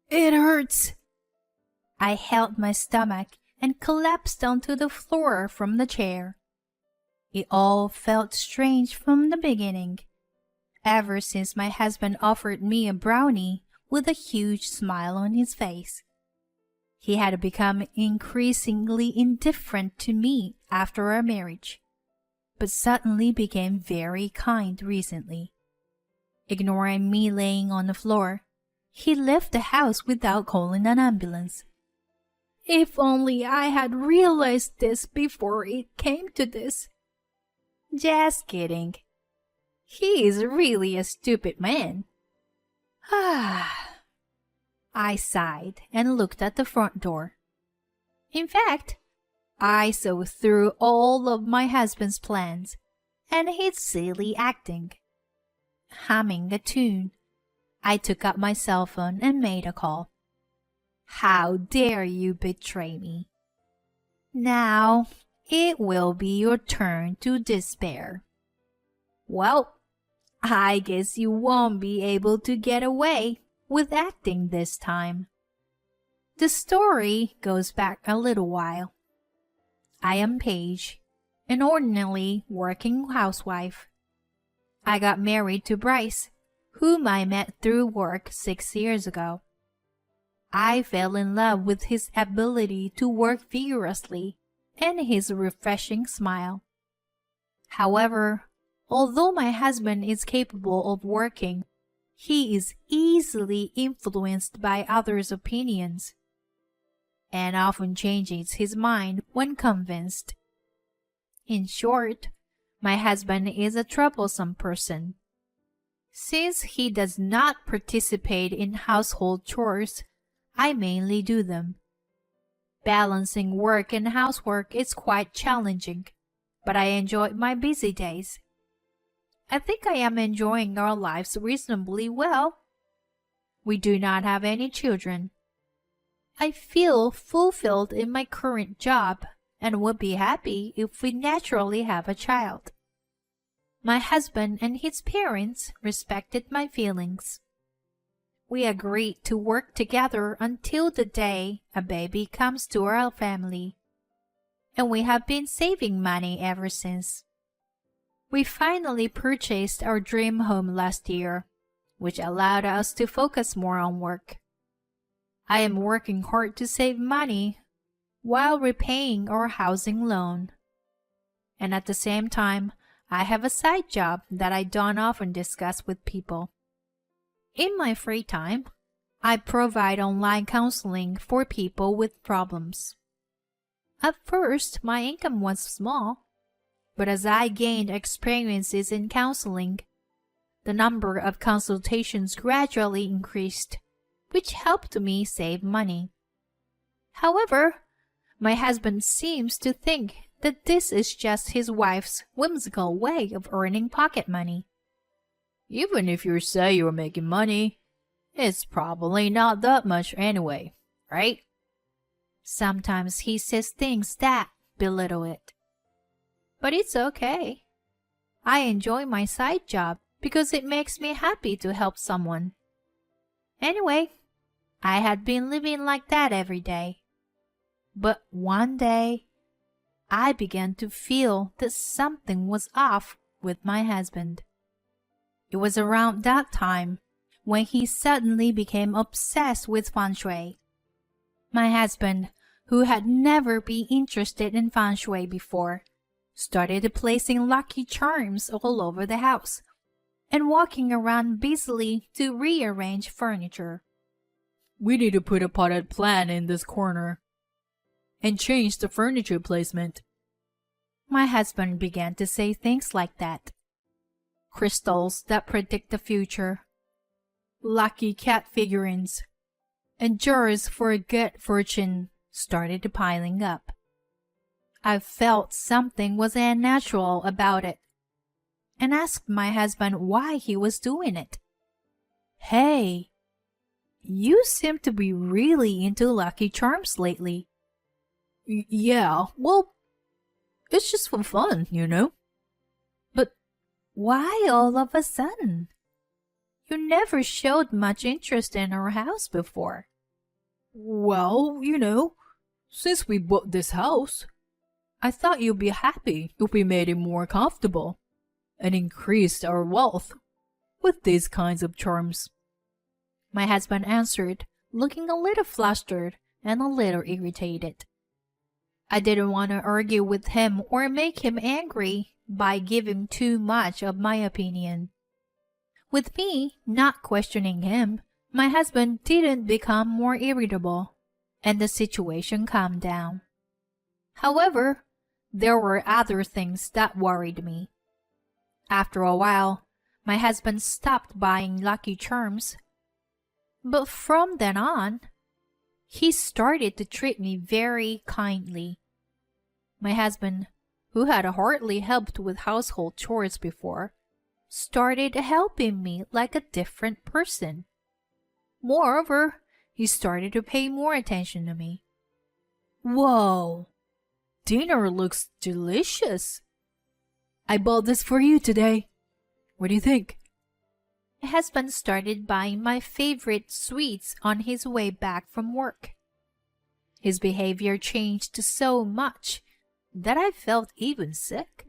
It hurts. I held my stomach and collapsed onto the floor from the chair. It all felt strange from the beginning, ever since my husband offered me a brownie with a huge smile on his face. He had become increasingly indifferent to me after our marriage, but suddenly became very kind recently. Ignoring me laying on the floor, he left the house without calling an ambulance. If only I had realized this before it came to this. Just kidding. He is really a stupid man. I sighed and looked at the front door. In fact, I saw through all of my husband's plans and his silly acting. Humming a tune, I took up my cell phone and made a call. How dare you betray me? Now it will be your turn to despair. Well, I guess you won't be able to get away with acting this time. The story goes back a little while. I am Paige, an ordinary working housewife. I got married to Bryce, whom I met through work 6 years ago. I fell in love with his ability to work vigorously and his refreshing smile. However, although my husband is capable of working, he is easily influenced by others' opinions and often changes his mind when convinced. In short, my husband is a troublesome person. Since he does not participate in household chores, I mainly do them. Balancing work and housework is quite challenging, but I enjoy my busy days. I think I am enjoying our lives reasonably well. We do not have any children. I feel fulfilled in my current job and would be happy if we naturally have a child. My husband and his parents respected my feelings. We agreed to work together until the day a baby comes to our family, and we have been saving money ever since. We finally purchased our dream home last year, which allowed us to focus more on work. I am working hard to save money while repaying our housing loan. And at the same time, I have a side job that I don't often discuss with people. In my free time, I provide online counseling for people with problems. At first, my income was small, but as I gained experiences in counseling, the number of consultations gradually increased, which helped me save money. However, my husband seems to think that this is just his wife's whimsical way of earning pocket money. Even if you say you're making money, it's probably not that much anyway, right? Sometimes he says things that belittle it. But it's okay. I enjoy my side job because it makes me happy to help someone. Anyway, I had been living like that every day. But one day, I began to feel that something was off with my husband. It was around that time when he suddenly became obsessed with feng shui. My husband, who had never been interested in feng shui before, started placing lucky charms all over the house and walking around busily to rearrange furniture. We need to put a potted plant in this corner and change the furniture placement. My husband began to say things like that. Crystals that predict the future, lucky cat figurines, and jars for good fortune started piling up. I felt something was unnatural about it and asked my husband why he was doing it. Hey, you seem to be really into lucky charms lately. Yeah, well, it's just for fun, you know. But why all of a sudden? You never showed much interest in our house before. Well, since we bought this house, I thought you'd be happy if we made it more comfortable and increased our wealth with these kinds of charms. My husband answered, looking a little flustered and a little irritated. I didn't want to argue with him or make him angry by giving too much of my opinion. With me not questioning him, my husband didn't become more irritable, and the situation calmed down. However, there were other things that worried me. After a while, my husband stopped buying Lucky Charms, but from then on, he started to treat me very kindly. My husband, who had hardly helped with household chores before, started helping me like a different person. Moreover, he started to pay more attention to me. Whoa! Dinner looks delicious. I bought this for you today. What do you think? My husband started buying my favorite sweets on his way back from work. His behavior changed so much that I felt even sick.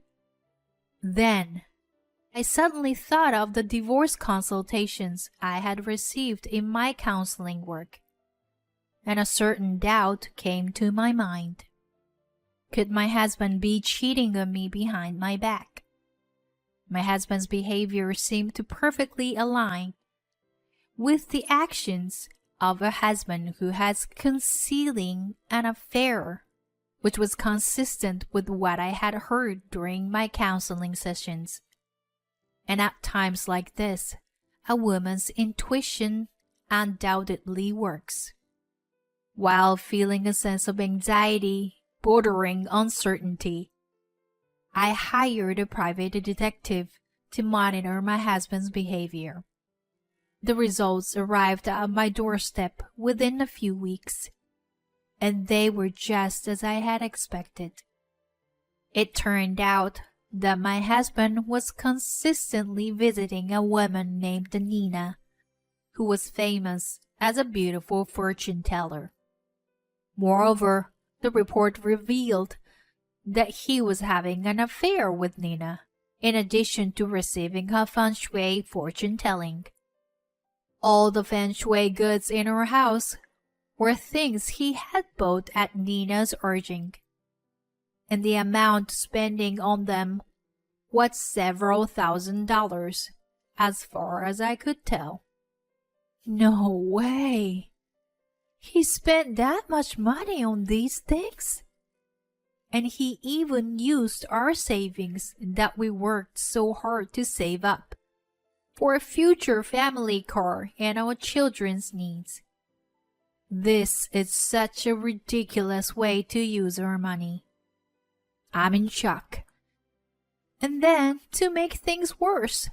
Then, I suddenly thought of the divorce consultations I had received in my counseling work, and a certain doubt came to my mind. Could my husband be cheating on me behind my back? My husband's behavior seemed to perfectly align with the actions of a husband who has concealing an affair, which was consistent with what I had heard during my counseling sessions. And at times like this, a woman's intuition undoubtedly works. While feeling a sense of anxiety bordering uncertainty, I hired a private detective to monitor my husband's behavior. The results arrived at my doorstep within a few weeks, and they were just as I had expected. It turned out that my husband was consistently visiting a woman named Nina, who was famous as a beautiful fortune teller. Moreover, the report revealed that he was having an affair with Nina, in addition to receiving her feng shui fortune telling. All the feng shui goods in her house were things he had bought at Nina's urging, and the amount spending on them was several $1,000s, as far as I could tell. No way! He spent that much money on these things? And he even used our savings that we worked so hard to save up for a future family car and our children's needs. This is such a ridiculous way to use our money. I'm in shock. And then, to make things worse,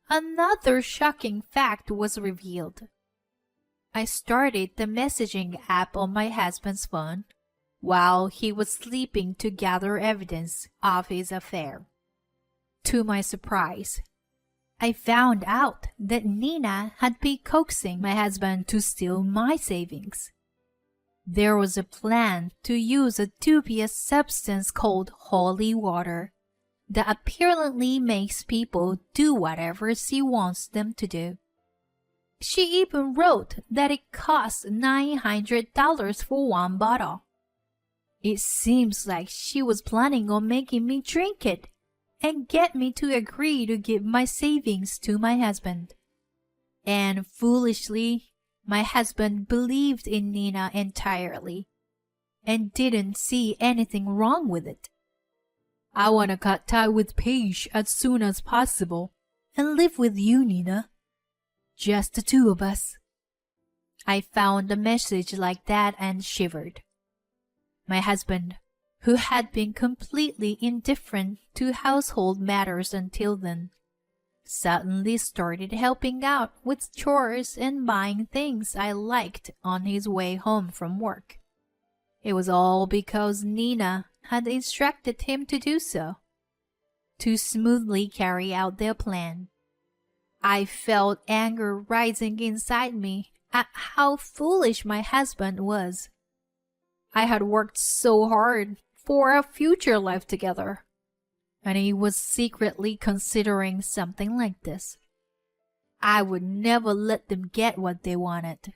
another shocking fact was revealed. I started the messaging app on my husband's phone while he was sleeping to gather evidence of his affair. To my surprise, I found out that Nina had been coaxing my husband to steal my savings. There was a plan to use a dubious substance called holy water that apparently makes people do whatever she wants them to do. She even wrote that it costs $900 for one bottle. It seems like she was planning on making me drink it and get me to agree to give my savings to my husband. And foolishly, my husband believed in Nina entirely and didn't see anything wrong with it. I want to cut ties with Paige as soon as possible and live with you, Nina. Just the two of us. I found a message like that and shivered. My husband, who had been completely indifferent to household matters until then, suddenly started helping out with chores and buying things I liked on his way home from work. It was all because Nina had instructed him to do so, to smoothly carry out their plan. I felt anger rising inside me at how foolish my husband was. I had worked so hard for a future life together, and he was secretly considering something like this. I would never let them get what they wanted.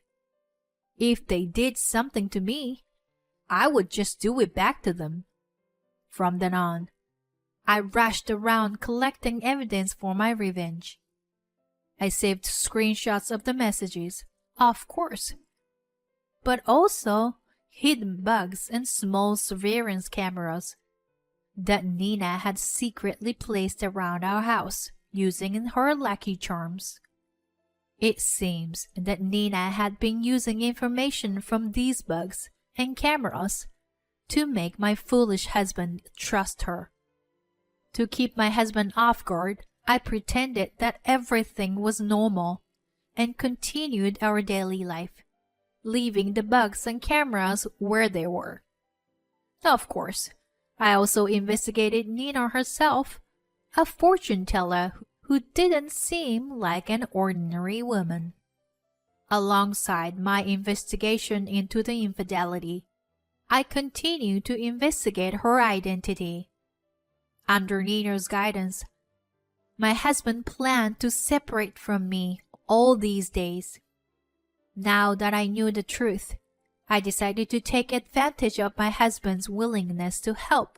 If they did something to me, I would just do it back to them. From then on, I rushed around collecting evidence for my revenge. I saved screenshots of the messages, of course, but also hidden bugs and small surveillance cameras that Nina had secretly placed around our house using her lucky charms. It seems that Nina had been using information from these bugs and cameras to make my foolish husband trust her. To keep my husband off guard, I pretended that everything was normal and continued our daily life, leaving the bugs and cameras where they were. Of course, I also investigated Nina herself, a fortune teller who didn't seem like an ordinary woman. Alongside my investigation into the infidelity, I continued to investigate her identity. Under Nina's guidance, my husband planned to separate from me all these days. Now that I knew the truth, I decided to take advantage of my husband's willingness to help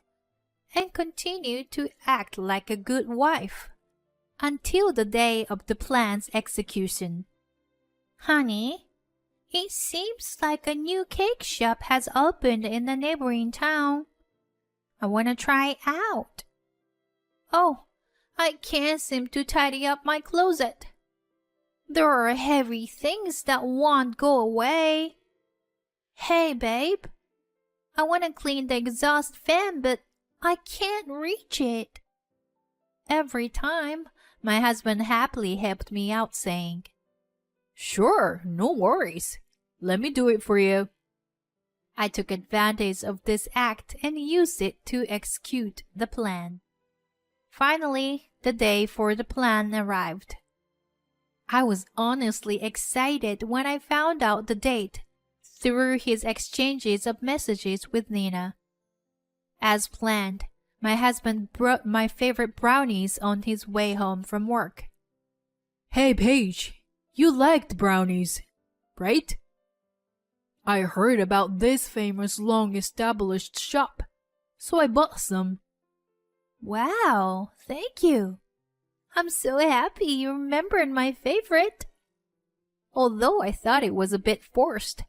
and continue to act like a good wife until the day of the plan's execution. Honey, it seems like a new cake shop has opened in the neighboring town. I want to try it out. Oh, I can't seem to tidy up my closet. There are heavy things that won't go away. Hey, babe, I want to clean the exhaust fan, but I can't reach it. Every time, my husband happily helped me out, saying, Sure, no worries. Let me do it for you. I took advantage of this act and used it to execute the plan. Finally, the day for the plan arrived. I was honestly excited when I found out the date through his exchanges of messages with Nina. As planned, my husband brought my favorite brownies on his way home from work. Hey, Paige, you liked brownies, right? I heard about this famous long-established shop, so I bought some. Wow, thank you. I'm so happy you remembered my favorite. Although I thought it was a bit forced,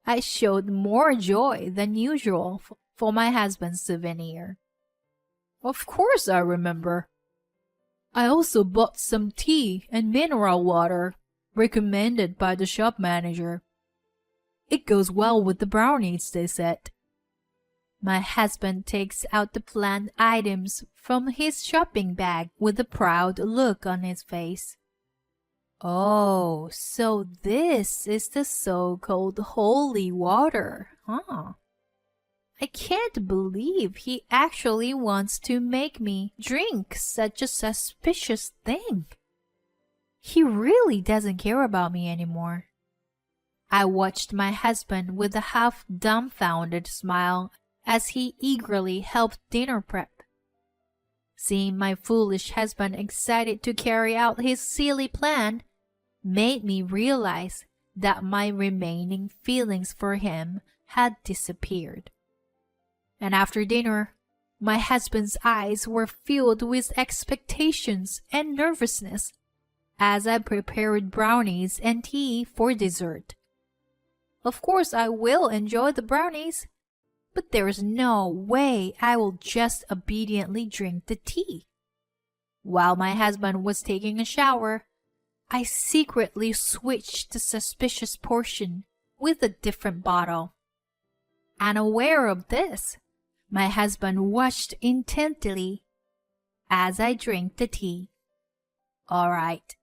I showed more joy than usual for my husband's souvenir. Of course I remember. I also bought some tea and mineral water recommended by the shop manager. It goes well with the brownies, they said. My husband takes out the planned items from his shopping bag with a proud look on his face. Oh, so this is the so-called holy water, huh? I can't believe he actually wants to make me drink such a suspicious thing. He really doesn't care about me anymore. I watched my husband with a half-dumbfounded smile as he eagerly helped dinner prep. Seeing my foolish husband excited to carry out his silly plan made me realize that my remaining feelings for him had disappeared. And after dinner, my husband's eyes were filled with expectations and nervousness as I prepared brownies and tea for dessert. Of course, I will enjoy the brownies, but there's no way I will just obediently drink the tea. While my husband was taking a shower, I secretly switched the suspicious portion with a different bottle. Unaware of this, my husband watched intently as I drank the tea. All right,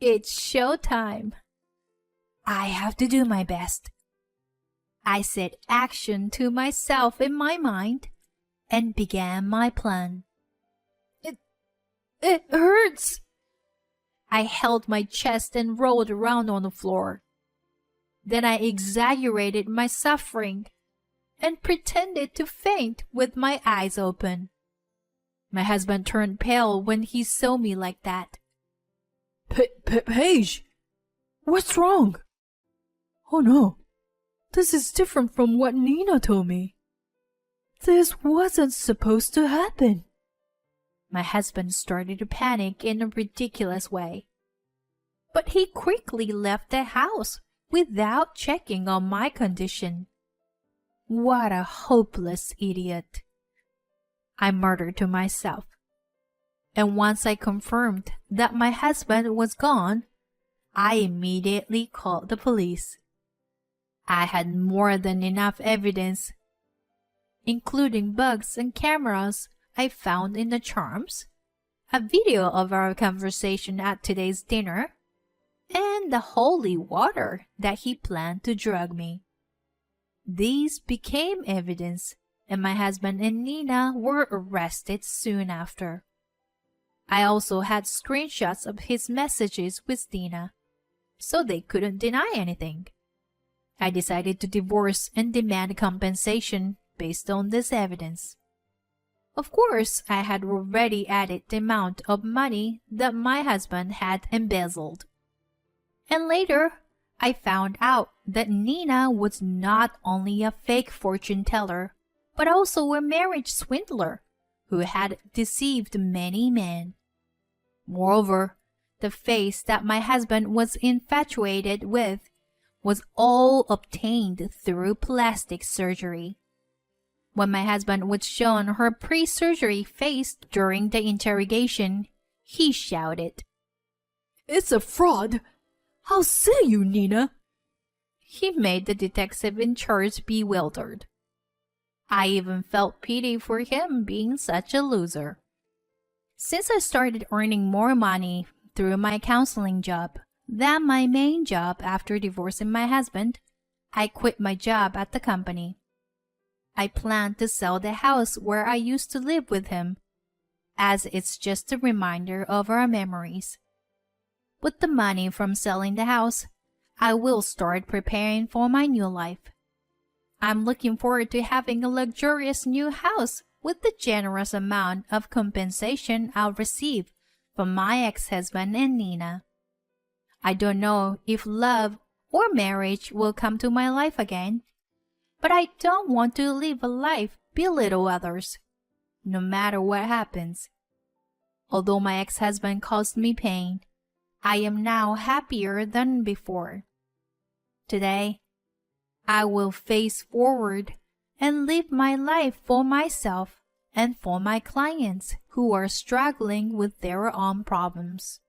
it's showtime. I have to do my best. I set action to myself in my mind and began my plan. It hurts. I held my chest and rolled around on the floor. Then I exaggerated my suffering and pretended to faint with my eyes open. My husband turned pale when he saw me like that. Paige, what's wrong? Oh no, this is different from what Nina told me. This wasn't supposed to happen. My husband started to panic in a ridiculous way. But he quickly left the house without checking on my condition. What a hopeless idiot, I muttered to myself. And once I confirmed that my husband was gone, I immediately called the police. I had more than enough evidence, including bugs and cameras I found in the charms, a video of our conversation at today's dinner, and the holy water that he planned to drug me. These became evidence, and my husband and Nina were arrested soon after. I also had screenshots of his messages with Nina, so they couldn't deny anything. I decided to divorce and demand compensation based on this evidence. Of course, I had already added the amount of money that my husband had embezzled. And later, I found out that Nina was not only a fake fortune teller, but also a marriage swindler who had deceived many men. Moreover, the face that my husband was infatuated with was all obtained through plastic surgery. When my husband was shown her pre-surgery face during the interrogation, he shouted, "It's a fraud! How silly you, Nina!" He made the detective in charge bewildered. I even felt pity for him being such a loser. Since I started earning more money through my counseling job than my main job after divorcing my husband, I quit my job at the company. I planned to sell the house where I used to live with him, as it's just a reminder of our memories. With the money from selling the house, I will start preparing for my new life. I'm looking forward to having a luxurious new house with the generous amount of compensation I'll receive from my ex-husband and Nina. I don't know if love or marriage will come to my life again, but I don't want to live a life belittle others, no matter what happens. Although my ex-husband caused me pain, I am now happier than before. Today, I will face forward and live my life for myself and for my clients who are struggling with their own problems.